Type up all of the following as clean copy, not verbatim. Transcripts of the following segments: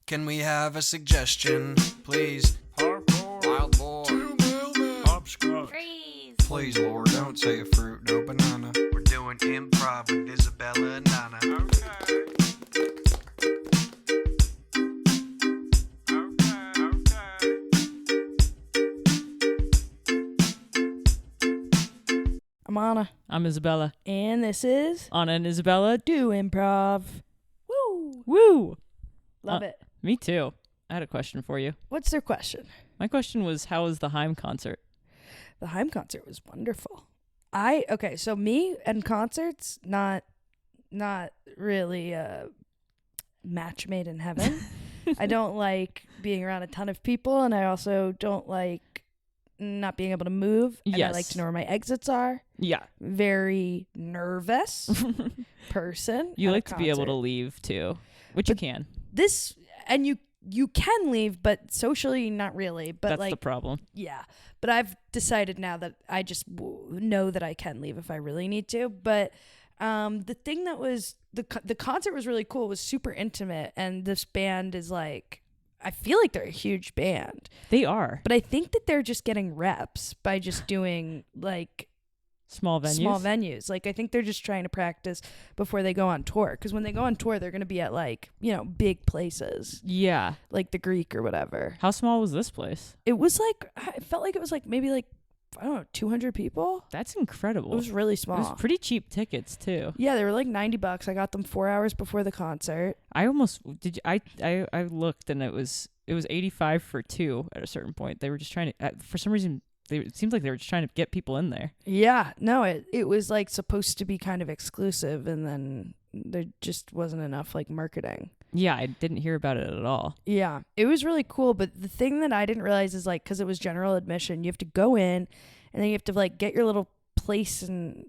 Can we have a suggestion, please? Hardcore. Wild boar. Hopscotch. Freeze. Please, Lord, don't say a fruit, no banana. We're doing improv with Isabella and Nana. Okay. I'm Anna. I'm Isabella. And this is Anna and Isabella. Do Improv. Woo! Woo! Love it. Me too. I had a question for you. What's their question? My question was, how was the Haim concert? The Haim concert was wonderful. So me and concerts, not really a match made in heaven. I don't like being around a ton of people, and I also don't like not being able to move. And Yes. I like to know where my exits are. Yeah. Very nervous person. You at a like to be able to concert. leave too, which you can. This, and you can leave, but socially not really. But That's like, the problem. yeah. But I've decided now that I just know that I can leave if I really need to. But the thing that was the concert was really cool. It was super intimate, and this band is like, I feel like they're a huge band, They are. but I think that they're just getting reps by just doing like Small venues. small venues. Like I think they're just trying to practice before they go on tour. Because when they go on tour, they're going to be at like, big places Yeah. like the Greek or whatever. How small was this place? It was like, I felt like it was like maybe like, I don't know, 200 people. That's incredible. It was really It small. was pretty cheap tickets too. Yeah, they were like $90. I got them 4 hours before the concert. I almost did. I looked and it was 85 for two at a certain point. They were just trying to, for some reason, it seems like they were just trying to get people in there. Yeah, no, it was like supposed to be kind of exclusive, and then there just wasn't enough like marketing. Yeah, I didn't hear about it at all. Yeah, it was really cool. But the thing that I didn't realize is like, because it was general admission, you have to go in and then you have to like get your little place and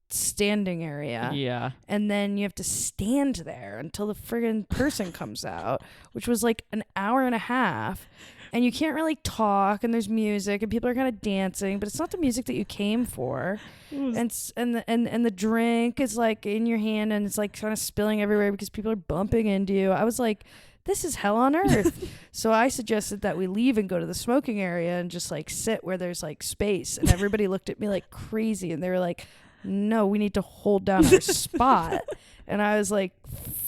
standing area. Yeah. And then you have to stand there until the friggin' person comes out, which was like an hour and a half. And you can't really talk, and there's music, and people are kind of dancing, but it's not the music that you came for. And the drink is like in your hand, and it's like kind of spilling everywhere because people are bumping into you. I was like, this is hell on earth. So I suggested that we leave and go to the smoking area and just like sit where there's like space. And everybody looked at me like crazy, and they were like, no, we need to hold down our spot. And I was like,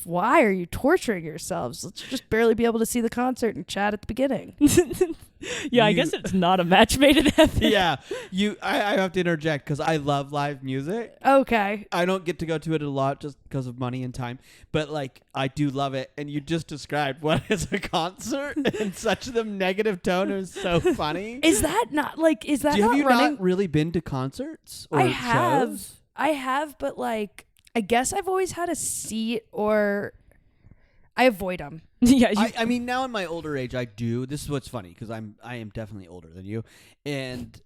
why are you torturing yourselves? Let's just barely be able to see the concert and chat at the beginning. Yeah, I guess it's not a match made in heaven. Yeah, I have to interject because I love live music. Okay. I don't get to go to it a lot just because of money and time, but like I do love it. And you just described what is a concert in such a negative tone. It was so funny. Is that not Have not you running? not really been to concerts or I have. shows? I have, but like, I guess I've always had a seat, or I avoid them. Yeah. I mean, now in my older age, I do. This is what's funny because I am definitely older than you, and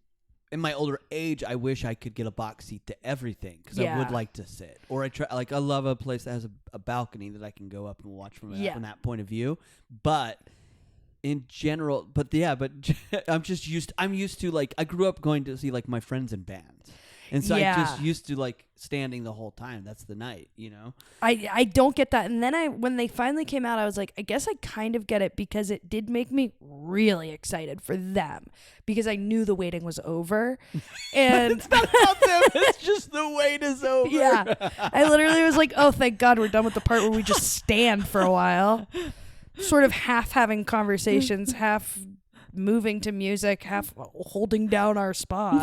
in my older age, I wish I could get a box seat to everything because I would Yeah. like to sit. Or I love a place that has a balcony that I can go up and watch from that point of view. But in general, I'm used to like I grew up going to see like my friends in bands. And so Yeah. I just used to like standing the whole time. That's the night, I don't get that. And then when they finally came out, I was like, I guess I kind of get it, because it did make me really excited for them, because I knew the waiting was over. And It's not about them. It's just the wait is over. yeah, I literally was like, oh, thank God we're done with the part where we just stand for a while. Sort of half having conversations, half moving to music, half holding down our spot.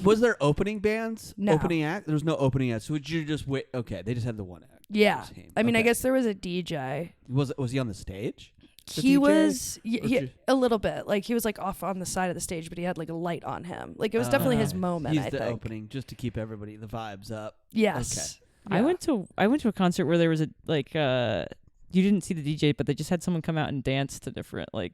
Was there opening bands? No. Opening act? There was no opening act. So would you just wait? Okay, they just had the one act. Yeah. That was him. I mean, I Okay. guess there was a DJ. Was he on the stage? The He DJ? was Or just- a little bit, like he was like off on the side of the stage, but he had like a light on him. Like it was definitely his moment. He's I the think. opening just to keep everybody the vibes up. Yes. I went to a concert where there was a you didn't see the DJ, but they just had someone come out and dance to different like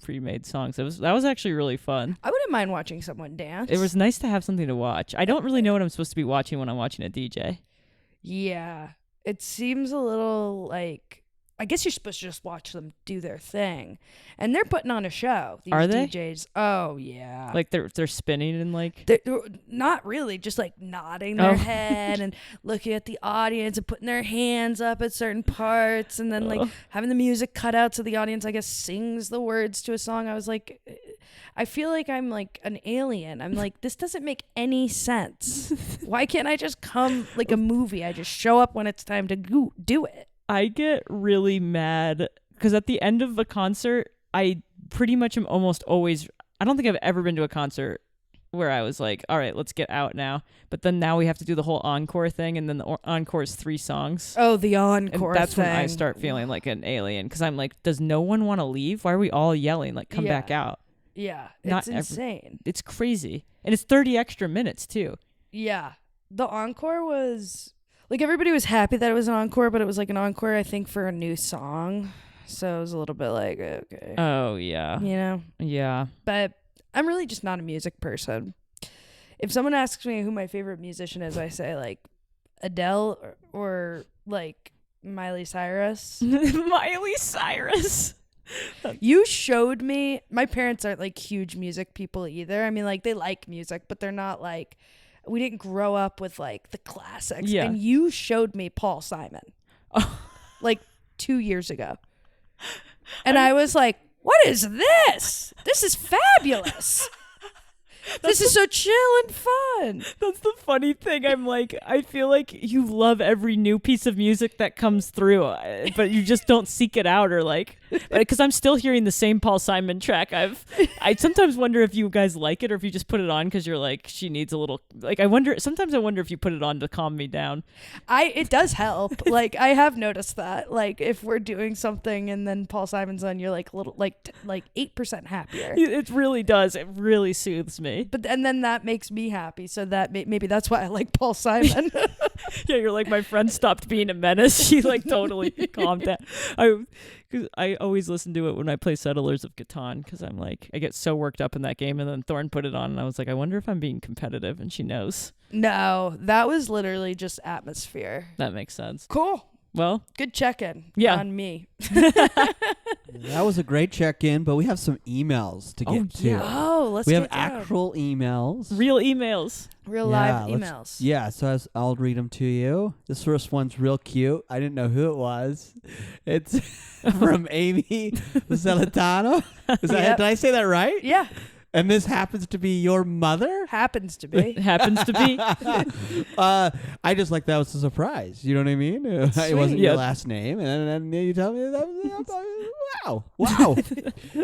pre-made songs. That was actually really fun. I wouldn't mind watching someone dance. It was nice to have something to watch. I don't really know what I'm supposed to be watching when I'm watching a DJ. Yeah. It seems a little like I guess you're supposed to just watch them do their thing, and they're putting on a show. These Are they? DJs? Oh yeah. Like they're spinning and like. They're not really, just like nodding their head and looking at the audience and putting their hands up at certain parts, and then like having the music cut out so the audience, I guess, sings the words to a song. I was like, I feel like I'm like an alien. I'm like, this doesn't make any sense. Why can't I just come like a movie? I just show up when it's time to do it. I get really mad because at the end of a concert, I pretty much am almost always. I don't think I've ever been to a concert where I was like, all right, let's get out now. But then now we have to do the whole encore thing, and then the encore is 3 songs. Oh, the encore and that's thing. when I start feeling like an alien because I'm like, does no one want to leave? Why are we all yelling? Like, come back out. Yeah, Not it's insane. It's crazy. And it's 30 extra minutes, too. Yeah. The encore was... Like, everybody was happy that it was an encore, but it was like an encore, I think, for a new song. So it was a little bit like, okay. Oh, yeah. You know? Yeah. But I'm really just not a music person. If someone asks me who my favorite musician is, I say, like, Adele or like, Miley Cyrus. Miley Cyrus. You showed me... My parents aren't, like, huge music people either. I mean, like, they like music, but they're not, like... We didn't grow up with like the classics. Yeah. And you showed me Paul Simon like 2 years ago. And I was like, what is this? This is fabulous. This is so chill and fun. That's the funny thing. I'm like, I feel like you love every new piece of music that comes through, but you just don't seek it out or like, because I'm still hearing the same Paul Simon track. I sometimes wonder if you guys like it or if you just put it on because you're like, she needs a little, like, sometimes I wonder if you put it on to calm me down. It does help. Like, I have noticed that. Like, if we're doing something and then Paul Simon's on, you're like a little, like 8% happier. It really does. It really soothes me. But and then that makes me happy, so that maybe that's why I like Paul Simon. Yeah, you're like, my friend stopped being a menace. She like totally calmed down. I always listen to it when I play Settlers of Catan because I'm like, I get so worked up in that game, and then Thorne put it on, and I was like, I wonder if I'm being competitive, and she knows. No, that was literally just atmosphere. That makes sense. Cool. Well, good check-in on me. That was a great check-in, but we have some emails to get to. Yeah. Oh, let's We get have down. actual emails. real emails. Real live emails. Yeah, so I'll read them to you. This first one's real cute. I didn't know who it was. It's from Amy Celentano. Did I say that right? Yeah. And this happens to be your mother? Happens to be. Happens to be. I just like that was a surprise. You know what I mean? It wasn't your last name. And then you tell me that. Wow.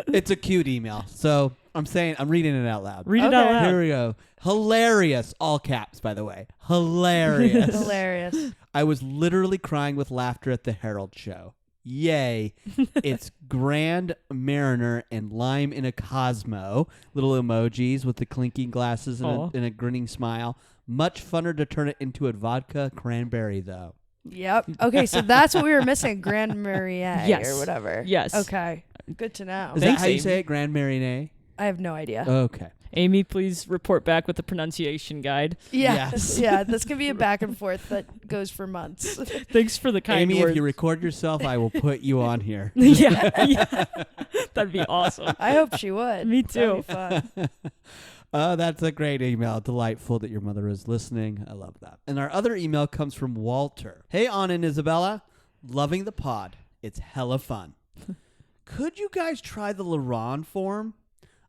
It's a cute email. So I'm reading it out loud. Read it out loud. Here we go. Hilarious. All caps, by the way. Hilarious. Hilarious. I was literally crying with laughter at the Herald show. Yay. It's Grand Mariner and Lime in a Cosmo. Little emojis with the clinking glasses and a grinning smile. Much funner to turn it into a vodka cranberry, though. Yep. Okay, so that's what we were missing. Grand Marnier or whatever. Yes. Okay. Good to know. Is that how you say it? Grand Mariner? I have no idea. Okay. Amy, please report back with the pronunciation guide. Yeah. Yes. Yeah, this can be a back and forth that goes for months. Thanks for the kind Amy, words. if you record yourself, I will put you on here. yeah. That'd be awesome. I hope she would. Me too. That'd be fun. That's a great email. Delightful that your mother is listening. I love that. And our other email comes from Walter. Hey, Anna and Isabella. Loving the pod. It's hella fun. Could you guys try the Ronde form?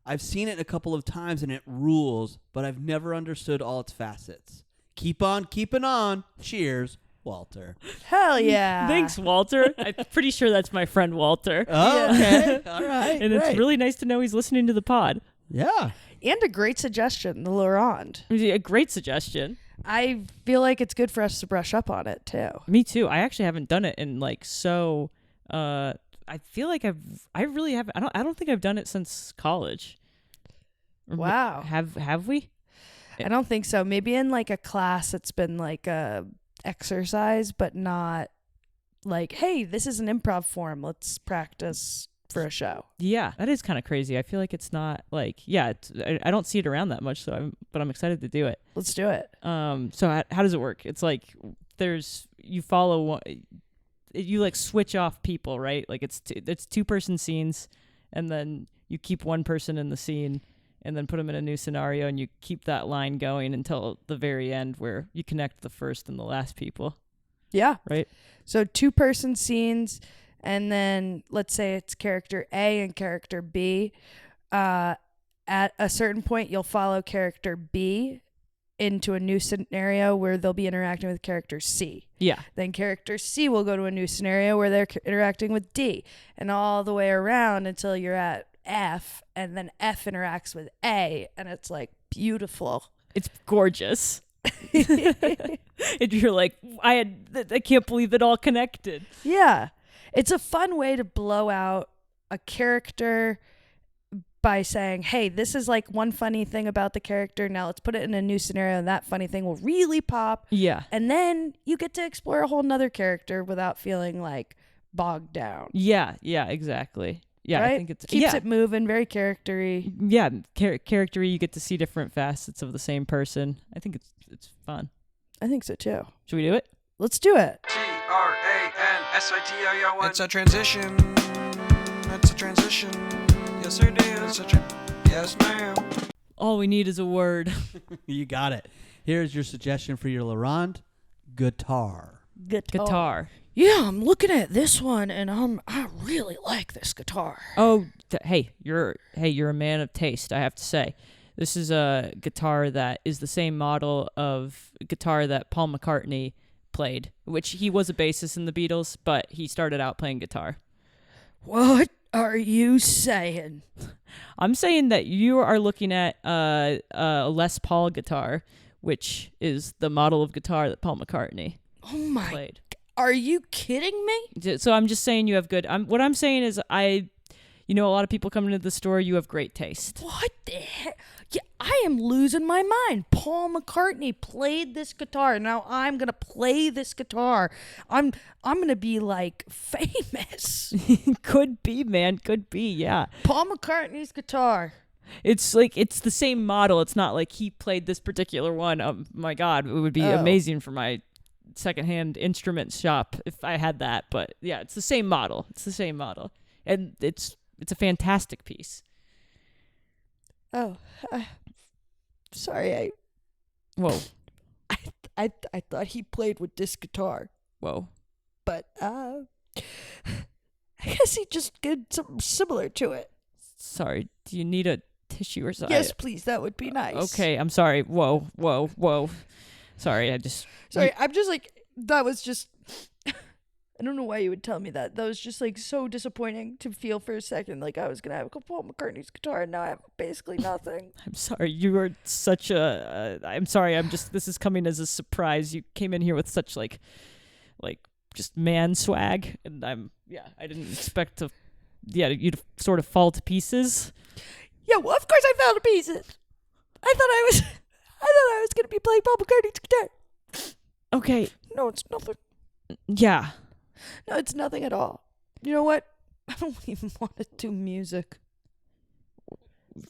I've seen it a couple of times and it rules, but I've never understood all its facets. Keep on keeping on. Cheers, Walter. Hell yeah. Thanks, Walter. I'm pretty sure that's my friend Walter. Oh, okay. All right. And it's really nice to know he's listening to the pod. Yeah. And a great suggestion, the Ronde. A great suggestion. I feel like it's good for us to brush up on it too. Me too. I actually haven't done it in like so. I feel like I really haven't. I don't think I've done it since college. Wow. Have we? I don't think so. Maybe in like a class it's been like a exercise, but not like, hey, this is an improv form. Let's practice for a show. Yeah, that is kind of crazy. I feel like it's not like, I don't see it around that much, but I'm excited to do it. Let's do it. So how does it work? It's like you follow one. you like switch off people, right? Like it's 2-person scenes, and then you keep one person in the scene, and then put them in a new scenario, and you keep that line going until the very end where you connect the first and the last people. Yeah. Right. So 2-person scenes, and then let's say it's character A and character B. At a certain point, you'll follow character B into a new scenario where they'll be interacting with character C. Yeah. Then character C will go to a new scenario where they're interacting with D, and all the way around until you're at F, and then F interacts with A, and it's like beautiful. It's gorgeous. And you're like, I can't believe it all connected. Yeah. It's a fun way to blow out a character by saying, hey, this is like one funny thing about the character. Now let's put it in a new scenario, and that funny thing will really pop. Yeah. And then you get to explore a whole nother character without feeling like bogged down. Yeah, exactly. Yeah, right? I think it's keeps it moving, very charactery. Yeah, charactery. You get to see different facets of the same person. I think it's fun. I think so too. Should we do it? Let's do it. TRANSITION. It's a transition. It's a transition. Yes, it is. Yes, ma'am. All we need is a word. You got it. Here's your suggestion for your Ronde: guitar. Guitar. Yeah, I'm looking at this one, and I really like this guitar. Oh, hey, you're a man of taste, I have to say. This is a guitar that is the same model of guitar that Paul McCartney played, which he was a bassist in the Beatles, but he started out playing guitar. What are you saying? I'm saying that you are looking at a Les Paul guitar, which is the model of guitar that Paul McCartney played. Are you kidding me? So I'm just saying you have good. What I'm saying is a lot of people come into the store. You have great taste. What the heck? Yeah, I am losing my mind. Paul McCartney played this guitar. Now I'm gonna play this guitar. I'm gonna be like famous. Could be, man. Could be. Yeah. Paul McCartney's guitar. It's like it's the same model. It's not like he played this particular one. Oh my God, it would be amazing for my secondhand instrument shop if I had that. But yeah, it's the same model. And it's a fantastic piece. Oh, sorry. Whoa. I thought he played with this guitar, Whoa. but I guess he just did something similar to it. Sorry. Do you need a tissue or something? Yes, please. That would be nice. Okay. I'm sorry. Whoa. Sorry. I'm just like, that was just, I don't know why you would tell me that. That was just like so disappointing to feel for a second. Like I was going to have Paul McCartney's guitar, and now I have basically nothing. I'm sorry. You are such a. I'm sorry. This is coming as a surprise. You came in here with such like just man swag, and I didn't expect to. Yeah, you to sort of fall to pieces. Yeah, well, of course I fell to pieces. I thought I was going to be playing Paul McCartney's guitar. Okay. No, it's nothing. Yeah. No, it's nothing at all. You know what? I don't even want to do music.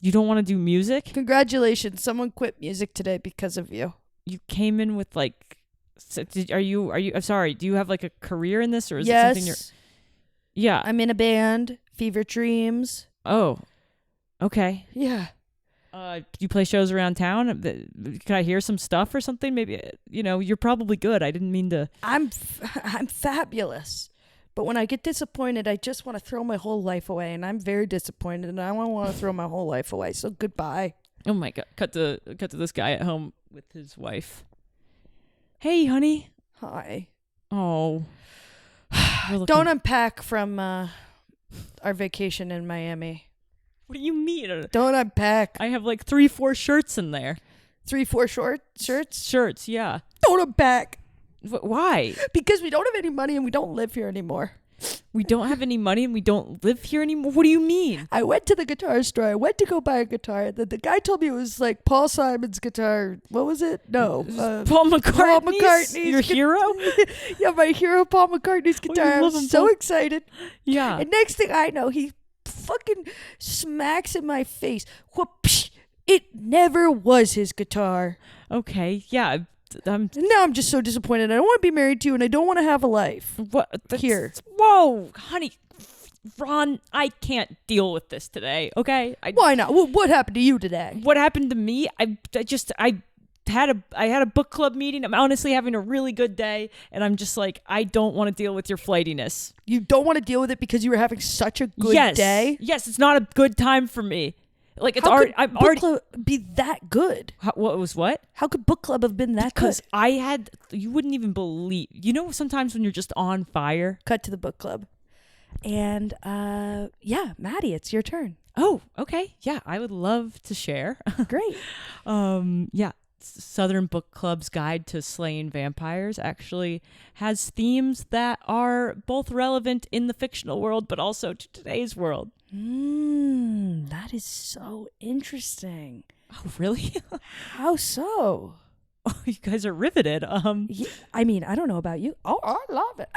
You don't want to do music? Congratulations. Someone quit music today because of you. You came in with like, are you, I'm sorry, do you have like a career in this, or is it Yes. something yeah. I'm in a band, Fever Dreams. Oh, okay. Yeah. Do you play shows around town? Can I hear some stuff or something? Maybe, you're probably good. I didn't mean to. I'm fabulous. But when I get disappointed, I just want to throw my whole life away. And I'm very disappointed, and I don't want to throw my whole life away. So goodbye. Oh my God. Cut to this guy at home with his wife. Hey, honey. Hi. Oh. Don't unpack from our vacation in Miami. What do you mean? Don't unpack. I have like 3-4 shirts in there. 3-4 shirts? Shirts, yeah. Don't unpack. Why? Because we don't have any money and we don't live here anymore. We don't have any money and we don't live here anymore? What do you mean? I went to the guitar store. I went to go buy a guitar. The guy told me it was like Paul Simon's guitar. What was it? No. Paul McCartney's? Paul McCartney's. Your hero? Yeah, my hero, Paul McCartney's guitar. love I'm him, so Paul. excited. Yeah. And next thing I know, he fucking smacks in my face. Whoopsh. It never was his guitar. Okay, yeah. And now I'm just so disappointed. I don't want to be married to you, and I don't want to have a life. What? Here. Whoa, honey. Ron, I can't deal with this today, okay? Why not? What happened to you today? What happened to me? I had a book club meeting. I'm honestly having a really good day, and I'm just like, I don't want to deal with your flightiness. You don't want to deal with it because you were having such a good day? Yes, it's not a good time for me. Like, it's How already. could book club be that good? What was what? How could book club have been that Because good? you wouldn't even believe. You know, sometimes when you're just on fire. Cut to the book club. And yeah, Maddie, it's your turn. Oh, okay. Yeah, I would love to share. Great. Yeah. Southern Book Club's Guide to Slaying Vampires actually has themes that are both relevant in the fictional world, but also to today's world. That is so interesting. Oh, really? How so? Oh, you guys are riveted. Yeah, I mean, I don't know about you. Oh, I love it.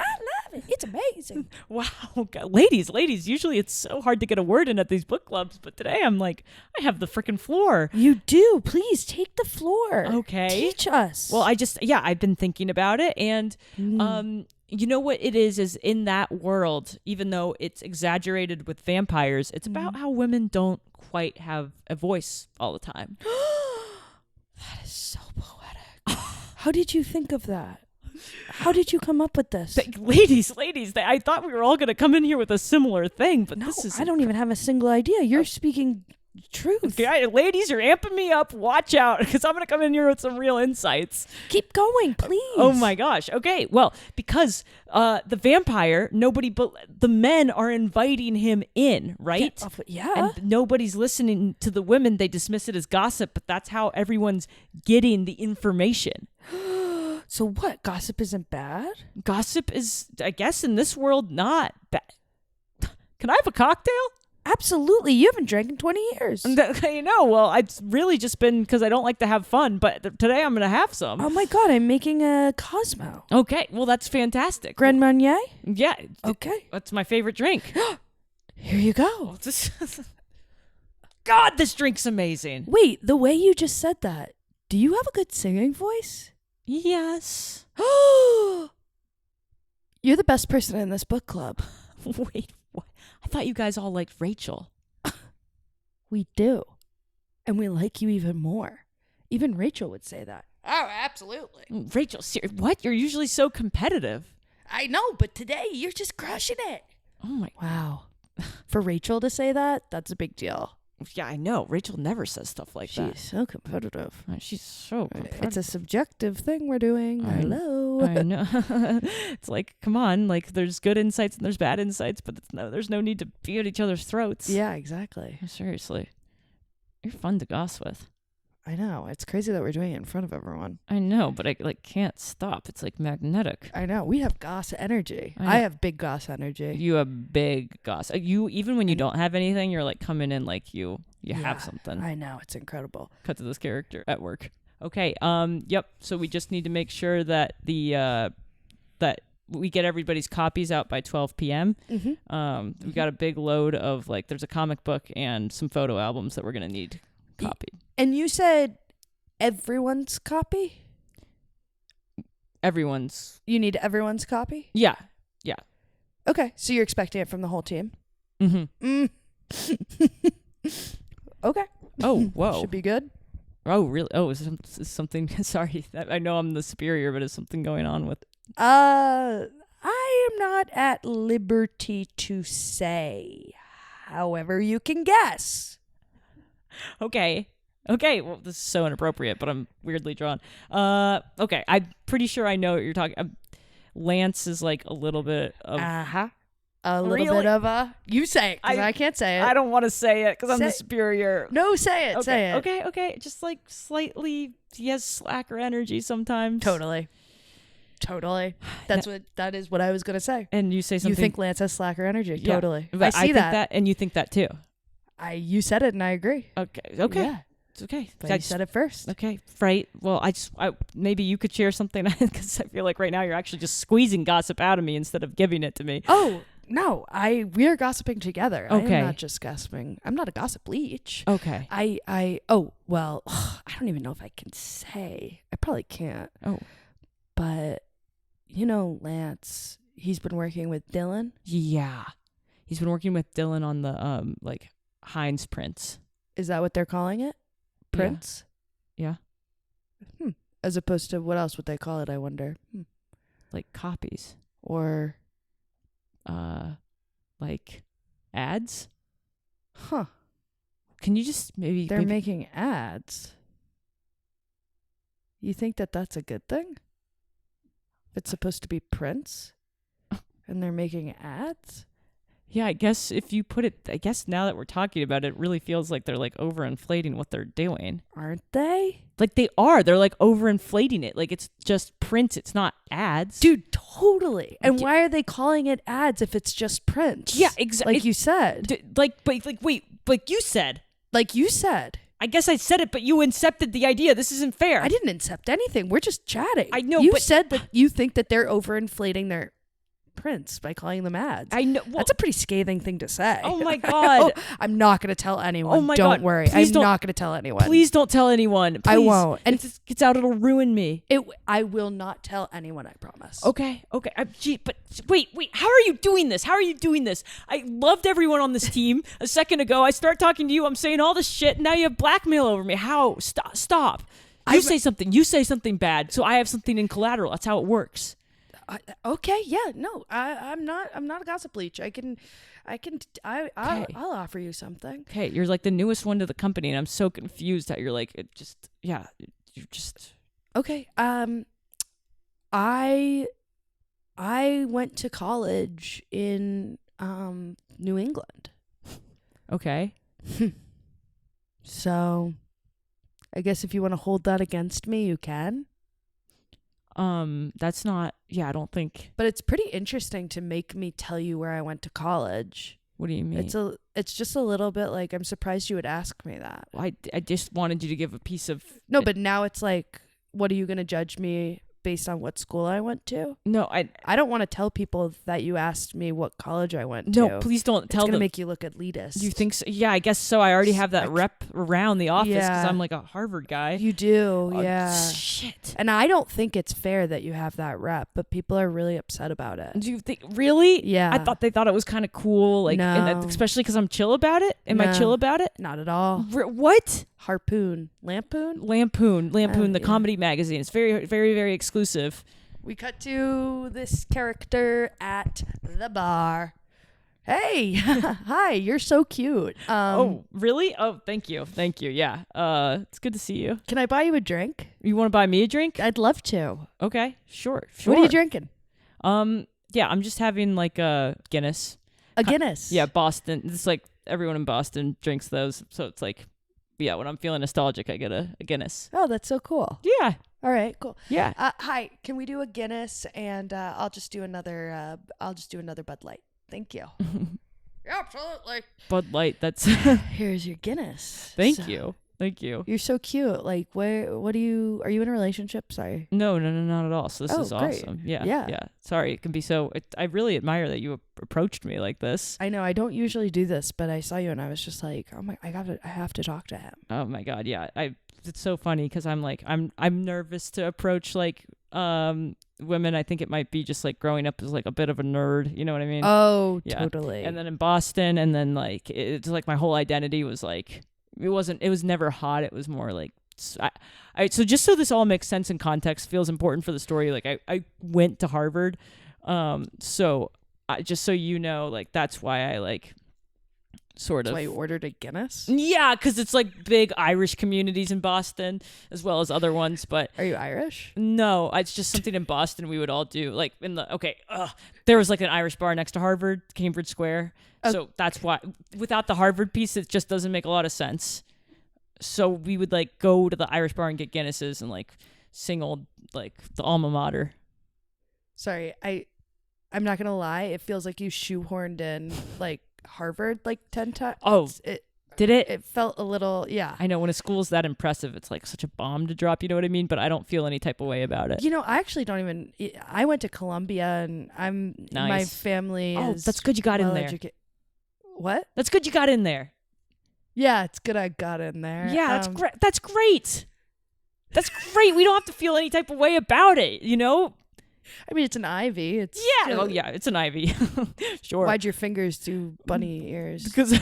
It's amazing. Wow. God, ladies, usually it's so hard to get a word in at these book clubs, but today I'm like, I have the freaking floor. You do. Please take the floor. Okay. Teach us. Well, I've been thinking about it, and you know what it is in that world, even though it's exaggerated with vampires, it's about how women don't quite have a voice all the time. That is so poetic. How did you think of that? How did you come up with this? Ladies, I thought we were all going to come in here with a similar thing, but no, I don't even have a single idea. You're speaking truth. Okay, ladies, you're amping me up. Watch out, because I'm going to come in here with some real insights. Keep going, please. Oh my gosh. Okay, well, because the vampire, the men are inviting him in, right? Yeah. And nobody's listening to the women. They dismiss it as gossip, but that's how everyone's getting the information. So what? Gossip isn't bad? Gossip is, I guess, in this world, not bad. Can I have a cocktail? Absolutely. You haven't drank in 20 years. Well, it's really just been because I don't like to have fun, but today I'm going to have some. Oh my God, I'm making a Cosmo. Okay, well, that's fantastic. Grand Marnier? Yeah. Okay. That's my favorite drink. Here you go. God, this drink's amazing. Wait, the way you just said that, do you have a good singing voice? Yes. You're the best person in this book club. Wait, what? I thought you guys all liked Rachel. We do. And we like you even more. Even Rachel would say that. Oh, absolutely. Rachel, what? You're usually so competitive. I know, but today you're just crushing it. Oh my. Wow. For Rachel to say that, that's a big deal. Yeah, I know. Rachel never says stuff like that. She's so competitive. She's so competitive. It's a subjective thing we're doing. Hello. I know. It's like, come on. Like, there's good insights and there's bad insights, but there's no need to be at each other's throats. Yeah, exactly. Seriously. You're fun to goss with. I know. It's crazy that we're doing it in front of everyone. I know, but I can't stop. It's like magnetic. I know. We have goss energy. I have big goss energy. You have big goss. You even when you don't have anything, you're like coming in like you have something. I know. It's incredible. Cut to this character at work. Okay. Yep. So we just need to make sure that that we get everybody's copies out by 12 p.m. Mm-hmm. We got a big load of there's a comic book and some photo albums that we're gonna need copied. And you said everyone's copy? Everyone's. You need everyone's copy? Yeah. Okay, so you're expecting it from the whole team? Mm-hmm. Okay. Oh, whoa. Should be good. Oh, really? Oh, is something... Sorry, I know I'm the superior, but is something going on with... I am not at liberty to say. However, you can guess. Okay, well, this is so inappropriate, but I'm weirdly drawn. Okay, I'm pretty sure I know what you're talking. Lance is like a little bit of... A little bit of a... You say it, because I can't say it. I don't want to say it, because I'm the superior. No, say it, okay, say it. Okay, just like slightly... He has slacker energy sometimes. Totally. That is what I was going to say. And you say something... You think Lance has slacker energy. Yeah, totally. I see that. And you think that too. You said it and I agree. Okay. Yeah. It's okay. But you said it first. Okay, right. Well, maybe you could share something, because I feel like right now you're actually just squeezing gossip out of me instead of giving it to me. Oh, No, we are gossiping together. Okay. I am not just gossiping. I'm not a gossip leech. Okay. I don't even know if I can say. I probably can't. Oh. But Lance, he's been working with Dylan. Yeah. He's been working with Dylan on the Heinz prints. Is that what they're calling it? Prints? Yeah. As opposed to what else would they call it, I wonder? Like copies. Or like ads? Huh. Can you just maybe They're making ads. You think that that's a good thing? It's supposed to be prints and they're making ads? Yeah, I guess if you put it, I guess now that we're talking about it, it really feels like they're like overinflating what they're doing. Aren't they? Like they are. They're like overinflating it. Like it's just prints. It's not ads. Dude, totally. And Yeah. why are they calling it ads if it's just prints? Yeah, exactly. Like you said. Wait, like you said. Like you said. I guess I said it, but you incepted the idea. This isn't fair. I didn't incept anything. We're just chatting. I know, You but- said that you think that they're overinflating their prints by calling them ads. I know. Well, That's a pretty scathing thing to say. Oh my God. I'm not going to tell anyone. Oh my don't God. worry. Please I'm don't- not going to tell anyone. please don't tell anyone. I Please. won't. And And if this gets out, it'll ruin me. I will not tell anyone, I promise. Okay. But wait. How are you doing this? I loved everyone on this team a second ago. I start talking to you. I'm saying all this shit. And now you have blackmail over me. How? Stop. You say something bad. So I have something in collateral. That's how it works. Okay, yeah, no, I'm not a gossip leech. I'll offer you something. Okay. You're like the newest one to the company. And I'm so confused how you're like, you're just. Okay, I went to college in New England. Okay. So I guess if you want to hold that against me, you can. That's not, I don't think. But it's pretty interesting to make me tell you where I went to college. What do you mean? It's just a little bit like, I'm surprised you would ask me that. I just wanted you to give a piece of. No, but now it's like, what are you going to judge me based on what school I went to? No, I don't want to tell people that you asked me what college I went no, to. please don't It's tell going to them. make you look elitist. You think so? Yeah, I guess so. I already have that rep around the office because Yeah. I'm like a Harvard guy. You do, Oh, yeah. Shit. And I don't think it's fair that you have that rep, but people are really upset about it. Do you think really? Yeah. I thought they thought it was kind of cool, like, and No. especially because I'm chill about it. Am I No. chill about it? Not at all. What? Harpoon. Lampoon? Lampoon, the yeah. comedy magazine. It's very, very, very exclusive. We cut to this character at the bar. Hey, hi, you're so cute. Oh, really? Oh, thank you. Yeah. It's good to see you. Can I buy you a drink? You want to buy me a drink? I'd love to. Okay, sure. What are you drinking? Yeah, I'm just having like a Guinness. A Guinness. Yeah, Boston. It's like everyone in Boston drinks those, so it's like, yeah, when I'm feeling nostalgic, I get a Guinness. Oh, that's so cool. Yeah, All right, cool. yeah. Hi, can we do a Guinness and I'll just do another Bud Light. Thank you. Absolutely. Bud Light. That's. Here's your Guinness. Thank So- you. You're so cute. Like, what are you in a relationship? Sorry. No, not at all. So this Oh, is great. awesome. Yeah, Yeah. Sorry, it can be so. I really admire that you approached me like this. I know I don't usually do this, but I saw you and I was just like, oh my, I have to talk to him. Oh my God, yeah. It's so funny because I'm like I'm nervous to approach like women. I think it might be just like growing up as like a bit of a nerd. You know what I mean? Oh, Yeah. totally. And then in Boston, and then like it's like my whole identity was like it was never hot. It was more like so just so this all makes sense in context, feels important for the story. Like I went to Harvard, so just so you know, like that's why I like sort That's of. why you ordered a Guinness? Yeah, because it's like big Irish communities in Boston as well as other ones, but. Are you Irish? No, it's just something in Boston we would all do. Like there was like an Irish bar next to Harvard, Cambridge Square. Oh. So that's why, without the Harvard piece, it just doesn't make a lot of sense. So we would like go to the Irish bar and get Guinnesses and like sing old like the alma mater. Sorry, I'm not gonna lie. It feels like you shoehorned in like Harvard like 10 times. Oh, Did it? It felt a little, yeah. I know when a school's that impressive, it's like such a bomb to drop. You know what I mean? But I don't feel any type of way about it. You know, I actually don't even. I went to Columbia, and my Nice. family Oh, is. that's good you got in well there. What? That's good you got in there. Yeah, it's good I got in there. Yeah, that's great. That's great. That's great. We don't have to feel any type of way about it, you know? I mean, it's an Ivy. It's Yeah. Oh, yeah. It's an Ivy. Sure. Why'd your fingers do bunny ears? Because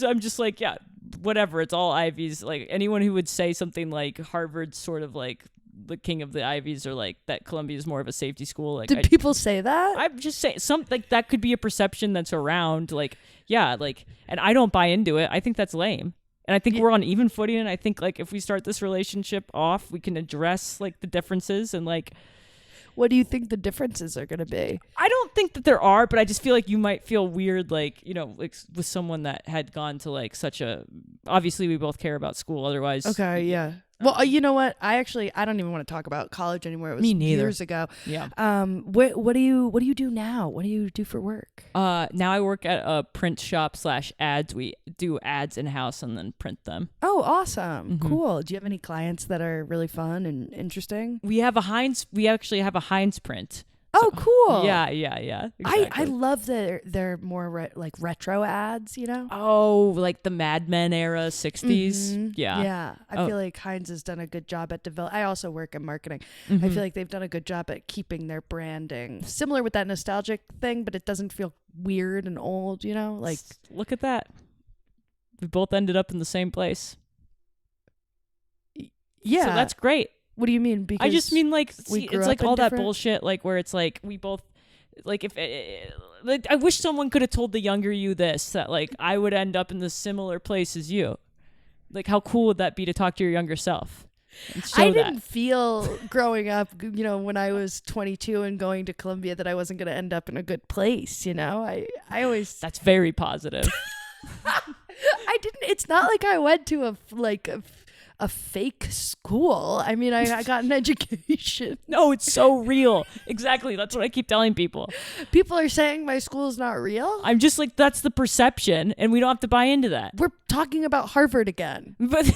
I'm just like, yeah, whatever. It's all Ivies. Like anyone who would say something like Harvard's sort of like the king of the Ivies, or like that Columbia is more of a safety school. Like, Did people say that? I'm just saying like that could be a perception that's around. Like, yeah, like, and I don't buy into it. I think that's lame. And I think we're on even footing. And I think like if we start this relationship off, we can address like the differences and like. What do you think the differences are going to be? I don't think that there are, but I just feel like you might feel weird, like, you know, like with someone that had gone to like such a. Obviously, we both care about school. Otherwise, Okay, yeah. Well, you know what? I don't even want to talk about college anymore. It was Me neither. years ago. Yeah. What do you do now? What do you do for work? Now I work at a print shop / ads. We do ads in house and then print them. Oh, awesome. Mhm. Cool. Do you have any clients that are really fun and interesting? We actually have a Heinz print. Oh, cool. Yeah. I Exactly. love that they're more like retro ads, you know? Oh, like the Mad Men era, 60s. Mhm. Yeah. Yeah. I Oh. feel like Heinz has done a good job at I also work in marketing. I Mhm. feel like they've done a good job at keeping their branding similar with that nostalgic thing, but it doesn't feel weird and old, you know? Like, look at that. We both ended up in the same place. yeah. So that's great. What do you mean? Because I just mean like we see, grew it's like up in all that different- bullshit like where it's like we both like if like I wish someone could have told the younger you this, that like I would end up in the similar place as you. Like how cool would that be to talk to your younger self? And show I that. didn't feel growing up, you know, when I was 22 and going to Columbia that I wasn't going to end up in a good place, you know? I always That's very positive. I didn't. It's not like I went to a fake school. I mean, I got an education. No, it's so real. Exactly. That's what I keep telling people. People are saying my school's not real. I'm just like that's the perception, and we don't have to buy into that. We're talking about Harvard again. But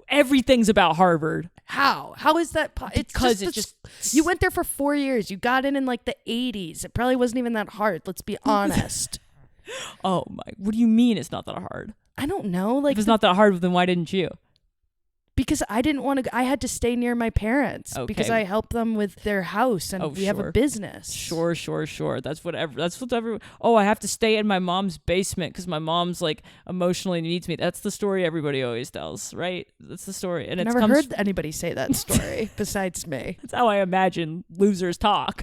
everything's about Harvard. How? How is that? Because it's just you went there for 4 years. You got in like the 80s. It probably wasn't even that hard. Let's be honest. Oh my! What do you mean it's not that hard? I don't know. Like If it's not that hard, then why didn't you? because I didn't want to. I had to stay near my parents because Okay. I helped them with their house and we have a sure. business. Sure. That's what everyone. Oh, I have to stay in my mom's basement because my mom's like emotionally needs me. That's the story everybody always tells, right? That's the story, and I've it's never heard anybody say that story besides me. That's how I imagine losers talk.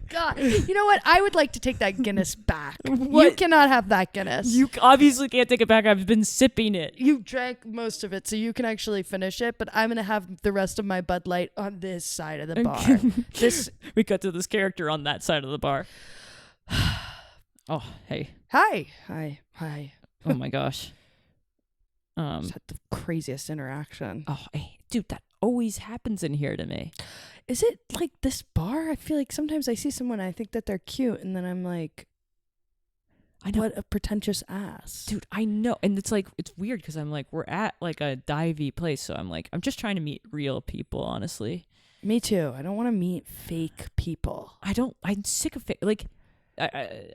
God, you know what? I would like to take that Guinness back. You What? cannot have that Guinness. You obviously can't take it back. I've been sipping it. You drank most of it, so you can actually finish it. But I'm gonna have the rest of my Bud Light on this side of the bar. This. We cut to this character on that side of the bar. Oh, hey. Hi. Oh my gosh. Just had the craziest interaction. Oh, hey, dude, that always happens in here to me. Is it like this bar? I feel like sometimes I see someone, I think that they're cute, and then I'm like, I know. what a pretentious ass. Dude, I know. And it's like, it's weird because I'm like, we're at like a divey place. So I'm like, I'm just trying to meet real people, honestly. Me too. I don't want to meet fake people. I'm sick of it. Like,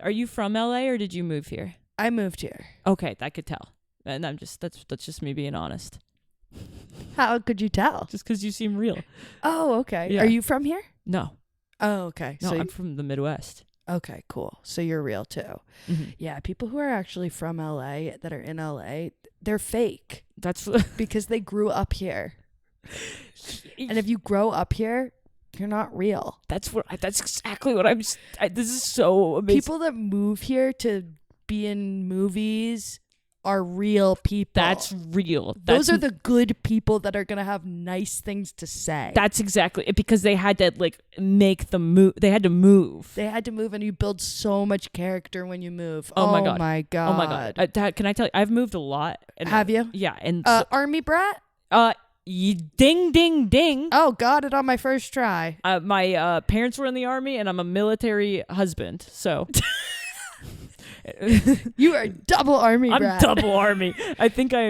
are you from LA or did you move here? I moved here. Okay, I could tell. And that's just me being honest. How could you tell? Just because you seem real. Oh, okay. Yeah. Are you from here? No. Oh, okay. No, So I'm from the Midwest. okay, cool. So you're real too. Mhm. Yeah, people who are actually from LA that are in LA, they're fake That's because they grew up here. And if you grow up here, you're not real. that's exactly what this is so amazing. People that move here to be in movies are real people. That's real. Those are the good people that are going to have nice things to say. That's exactly it, because they had to like make the move. They had to move. They had to move, and you build so much character when you move. Oh my God. My God. Oh my God. Dad, can I tell you? I've moved a lot. And Have you? Yeah. And Army brat? ding, ding, ding. Oh, got it on my first try. My parents were in the Army, and I'm a military husband. So, You are double army I'm brat. double army. I think I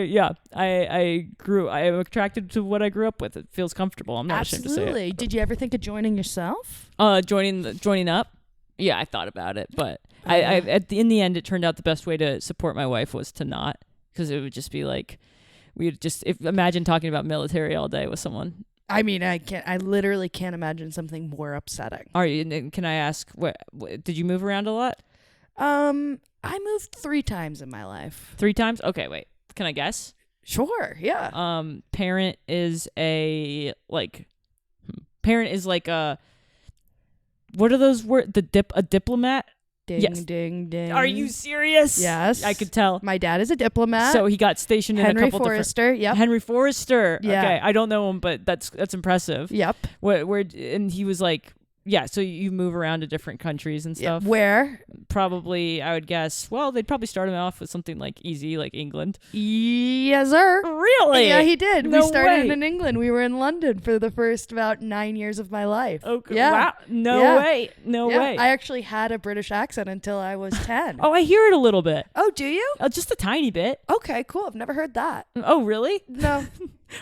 am attracted to what I grew up with. It feels comfortable. I'm not ashamed to say Absolutely. it. Did you ever think of joining yourself? Joining up. Yeah, I thought about it, but in the end, it turned out the best way to support my wife was to not, because it would just be like, imagine talking about military all day with someone. I mean, I literally can't imagine something more upsetting. Are you? And can I ask, what did you move around a lot? I moved 3 times in my life. 3 times? Okay, wait. Can I guess? Sure, yeah. Parent is a what are those words? A diplomat? Ding, Yes. ding, ding. Are you serious? Yes. I could tell. My dad is a diplomat. So he got stationed in Henry a couple Forrester, yep. Henry Forrester. Yeah. Okay, I don't know him, but that's impressive. Yep. Where and he was like, yeah. So you move around to different countries and stuff. Where? Probably, I would guess. Well, they'd probably start him off with something like easy, like England. Yes, sir. Really? Yeah, he did. No we started way. in England. We were in London for the first about 9 years of my life. Okay. Yeah. Wow. No Yeah. way. No Yeah, way. I actually had a British accent until I was 10. Oh, I hear it a little bit. Oh, do you? Just a tiny bit. Okay, cool. I've never heard that. Oh, really? No.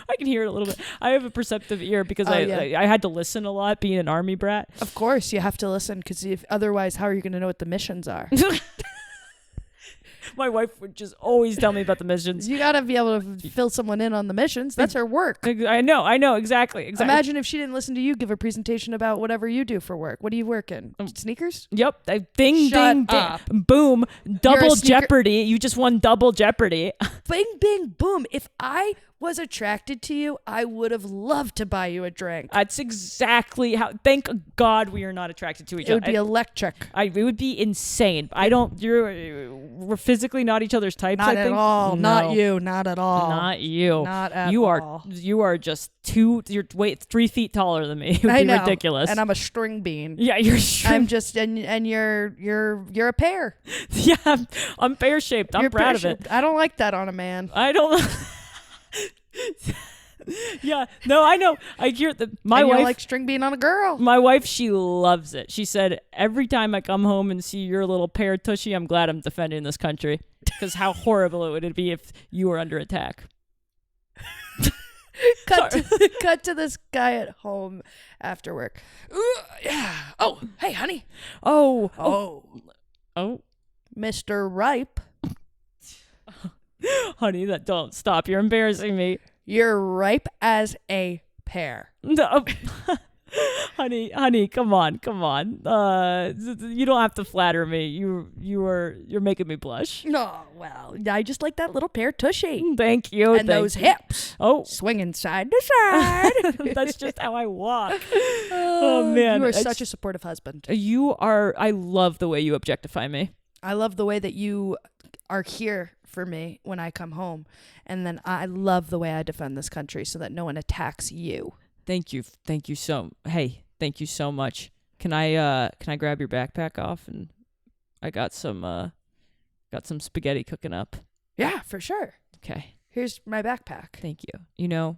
I can hear it a little bit. I have a perceptive ear because Oh, I had to listen a lot being an army brat. Of course, you have to listen because otherwise, how are you going to know what the missions are? My wife would just always tell me about the missions. You got to be able to fill someone in on the missions. That's her work. I know, exactly. Imagine if she didn't listen to you give a presentation about whatever you do for work. What do you work in? Sneakers? Yep. Ding, Shut ding, ding. up. Boom. Double sneaker- Jeopardy. You just won double Jeopardy. Bing, bing, boom. If I was attracted to you, I would have loved to buy you a drink. That's exactly how. Thank God we are not attracted to each It other. would be electric. It would be insane. We're physically not each other's types. Not I at think. all. No. Not you. Not at all. Not you. Not at you all. You are just you're 3 feet taller than me. It would I be know. ridiculous. And I'm a string bean. Yeah, you're I'm just and you're a pear. yeah, I'm pear shaped. I'm You're proud of it. pear-shaped. I don't like that on a man. I don't. Yeah, no, I know. I hear my And you wife. don't like string bean on a girl. My wife, she loves it. She said, every time I come home and see your little pear tushy, I'm glad I'm defending this country. Because how horrible it would be if you were under attack. cut to this guy at home after work. Yeah. Oh, hey, honey. Oh, Mr. Ripe. honey, don't stop. You're embarrassing me. You're ripe as a pear. No. honey, come on. You don't have to flatter me. You're making me blush. No, well, I just like that little pear tushy. Thank you. And those hips. Oh, Swinging side to side. that's just how I walk. Oh man, You are such a supportive husband. You are. I love the way you objectify me. I love the way that you are here for me when I come home. And then I love the way I defend this country so that no one attacks you. Thank you thank you so much. Can I grab your backpack off? And I got some spaghetti cooking up. Yeah, for sure. Okay, Here's my backpack. thank you. You know,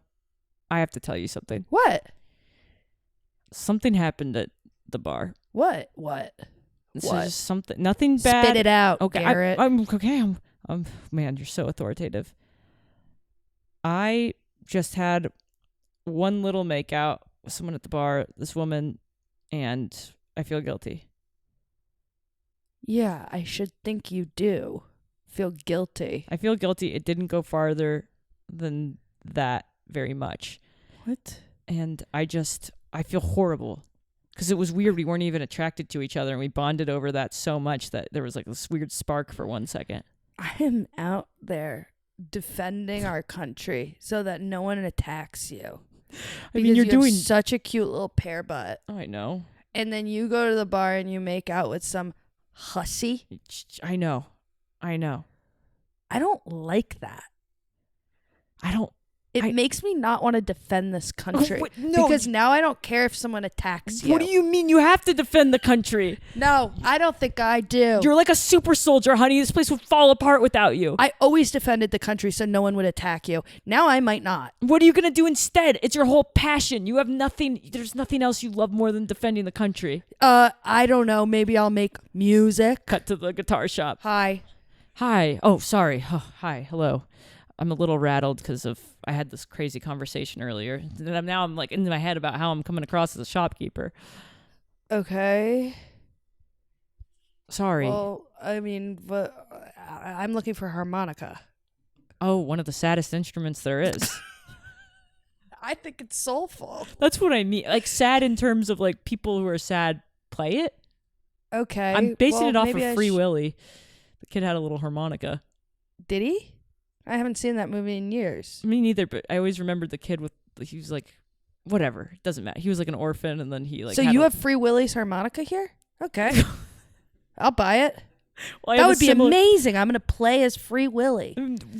I have to tell you something. What? Something happened at the bar. What? This What? is just something. Nothing bad. Spit it out, Okay, Garrett. I'm okay. I'm man, you're so authoritative. I just had one little makeout with someone at the bar, this woman, and I feel guilty. Yeah, I should think you do. Feel guilty. I feel guilty. It didn't go farther than that very much. What? And I feel horrible. Because it was weird. We weren't even attracted to each other, and we bonded over that so much that there was like this weird spark for 1 second. I am out there defending our country so that no one attacks you. I mean, you're you doing. have such a cute little pear butt. Oh, I know. And then you go to the bar and you make out with some hussy. I know. I don't like that. I don't It makes me not want to defend this country. What? No. Because now I don't care if someone attacks you. What do you mean you have to defend the country? No, I don't think I do. You're like a super soldier, honey. This place would fall apart without you. I always defended the country so no one would attack you. Now I might not. What are you going to do instead? It's your whole passion. You have nothing. There's nothing else you love more than defending the country. I don't know. Maybe I'll make music. Cut to the guitar shop. Hi. Hi. Oh, sorry. Oh, hi. Hello. I'm a little rattled because I had this crazy conversation earlier. And now I'm like in my head about how I'm coming across as a shopkeeper. Okay. Sorry. Well, I mean, I'm looking for harmonica. Oh, one of the saddest instruments there is. I think it's soulful. That's what I mean. Like sad in terms of like people who are sad play it. Okay. I'm basing it off maybe of Free Willy. The kid had a little harmonica. Did he? I haven't seen that movie in years. Me neither, but I always remembered the kid he was like, whatever, it doesn't matter. He was like an orphan, and then he like. So you have Free Willy's harmonica here? Okay. I'll buy it. Well, that would be amazing. I'm going to play as Free Willy.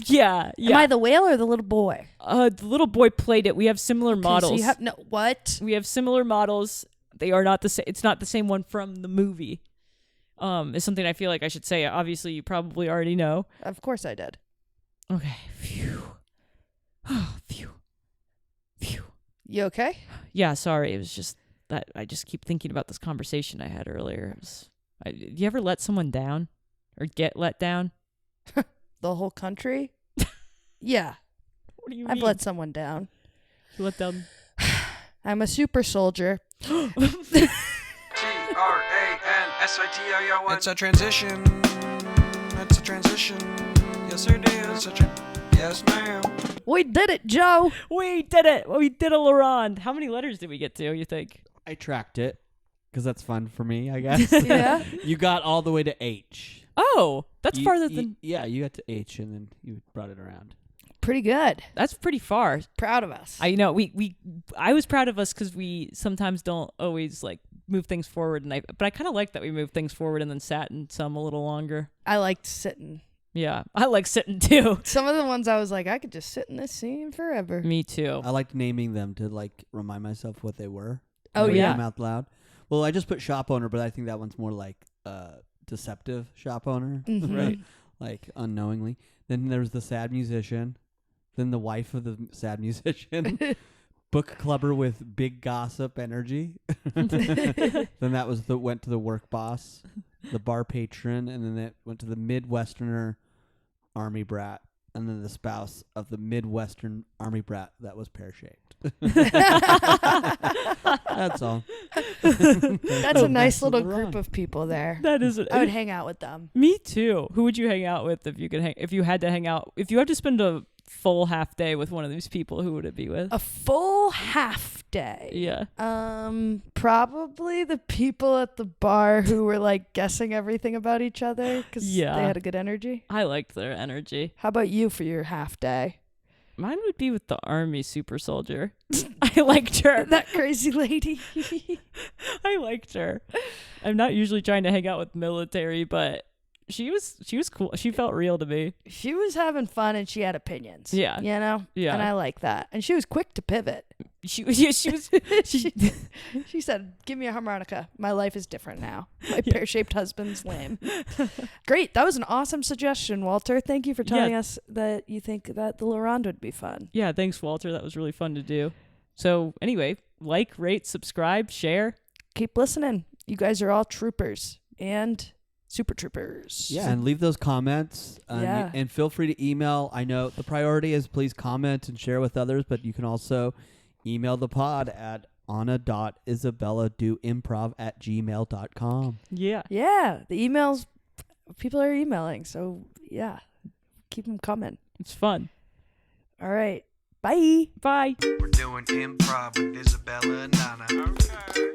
Yeah. Am I the whale or the little boy? The little boy played it. We have similar models. So you have what? We have similar models. They are not the same. It's not the same one from the movie. Is something I feel like I should say. Obviously, you probably already know. Of course I did. Okay. Phew. Oh, phew. Phew. You okay? Yeah, sorry. It was just that I just keep thinking about this conversation I had earlier. You ever let someone down or get let down? The whole country? Yeah. What do you I've mean? let someone down. You let them. I'm a super soldier. G-R-A-N-S-I-T-I-O-N. It's a transition. It's a transition. Yes, sir, it's a yes, ma'am. We did it, Joe. We did it. We did a Ronde. How many letters did we get to, you think? I tracked it because that's fun for me, I guess. Yeah. You got all the way to H. Oh, that's farther than. Yeah, you got to H and then you brought it around. Pretty good. That's pretty far. Proud of us. I know. I was proud of us because we sometimes don't always like move things forward, but I kind of like that we moved things forward and then sat in some a little longer. I liked sitting. Yeah, I like sitting too. Some of the ones I was like, I could just sit in this scene forever. Me too. I liked naming them to like remind myself what they were. Oh, Read yeah. them out loud. Well, I just put shop owner, but I think that one's more like deceptive shop owner, Mhm. right? Like unknowingly. Then there's the sad musician. Then the wife of the sad musician. Book clubber with big gossip energy. Then that was went to the work boss, the bar patron, and then it went to the Midwesterner army brat, and then the spouse of the Midwestern army brat that was pear-shaped. That's all. That's a nice little group of people there. That is. I would hang out with them. Me too. Who would you hang out with if you could if you had to hang out? If you had to spend a full half day with one of these people, who would it be with? A full half day. Yeah. Probably the people at the bar who were like guessing everything about each other because they had a good energy. I liked their energy. How about you for your half day? Mine would be with the army super soldier. I liked her. That crazy lady. I liked her. I'm not usually trying to hang out with military, but she was cool. She felt real to me. She was having fun and she had opinions. Yeah. You know? Yeah. And I like that. And she was quick to pivot. She was She said, "Give me a harmonica. My life is different now. My pear-shaped husband's lame." Great. That was an awesome suggestion, Walter. Thank you for telling us that you think that the Ronde would be fun. Yeah, thanks, Walter. That was really fun to do. So anyway, like, rate, subscribe, share. Keep listening. You guys are all troopers and super troopers. Yeah, and leave those comments. And feel free to email. I know the priority is please comment and share with others, but you can also email the pod at anna.isabelladoimprov@gmail.com. Yeah. Yeah. The emails, people are emailing. So, yeah, keep them coming. It's fun. All right. Bye. Bye. We're doing improv with Isabella and Anna. Okay.